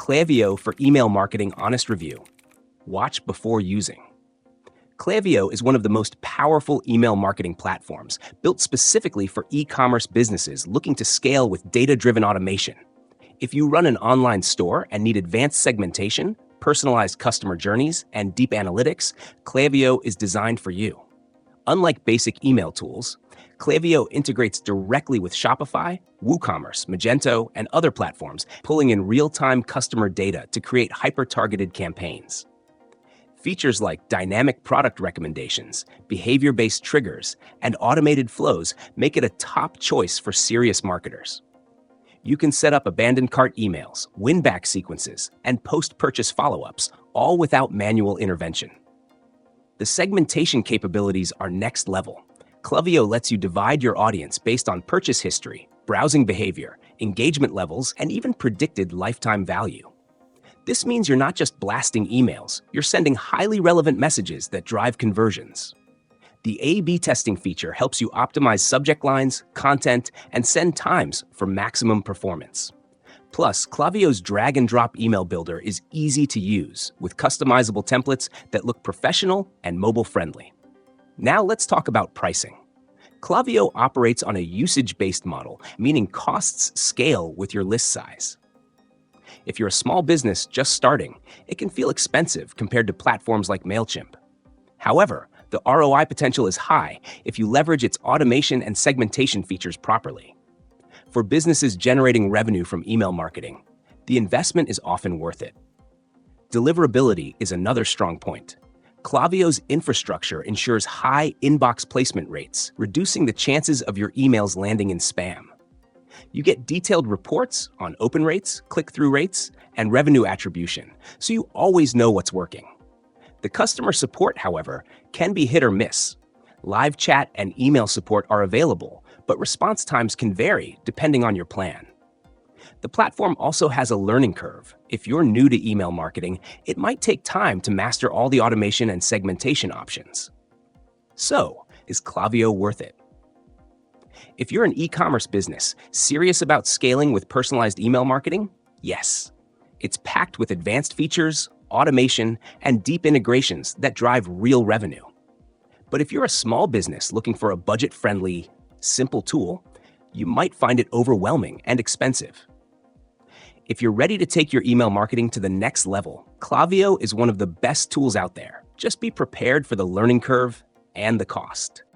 Klaviyo for email marketing honest review. Watch before using. Klaviyo is one of the most powerful email marketing platforms built specifically for e-commerce businesses looking to scale with data-driven automation. If you run an online store and need advanced segmentation, personalized customer journeys, and deep analytics, Klaviyo is designed for you. Unlike basic email tools, Klaviyo integrates directly with Shopify, WooCommerce, Magento, and other platforms, pulling in real-time customer data to create hyper-targeted campaigns. Features like dynamic product recommendations, behavior-based triggers, and automated flows make it a top choice for serious marketers. You can set up abandoned cart emails, win-back sequences, and post-purchase follow-ups, all without manual intervention. The segmentation capabilities are next level. Klaviyo lets you divide your audience based on purchase history, browsing behavior, engagement levels, and even predicted lifetime value. This means you're not just blasting emails, you're sending highly relevant messages that drive conversions. The A/B testing feature helps you optimize subject lines, content, and send times for maximum performance. Plus, Klaviyo's drag-and-drop email builder is easy to use, with customizable templates that look professional and mobile-friendly. Now let's talk about pricing. Klaviyo operates on a usage-based model, meaning costs scale with your list size. If you're a small business just starting, it can feel expensive compared to platforms like MailChimp. However, the ROI potential is high if you leverage its automation and segmentation features properly. For businesses generating revenue from email marketing, the investment is often worth it. Deliverability is another strong point. Klaviyo's infrastructure ensures high inbox placement rates, reducing the chances of your emails landing in spam. You get detailed reports on open rates, click-through rates, and revenue attribution, so you always know what's working. The customer support, however, can be hit or miss. Live chat and email support are available, but response times can vary depending on your plan. The platform also has a learning curve. If you're new to email marketing, it might take time to master all the automation and segmentation options. So, is Klaviyo worth it? If you're an e-commerce business serious about scaling with personalized email marketing, yes. It's packed with advanced features, automation, and deep integrations that drive real revenue. But if you're a small business looking for a budget-friendly, simple tool, you might find it overwhelming and expensive. If you're ready to take your email marketing to the next level, Klaviyo is one of the best tools out there. Just be prepared for the learning curve and the cost.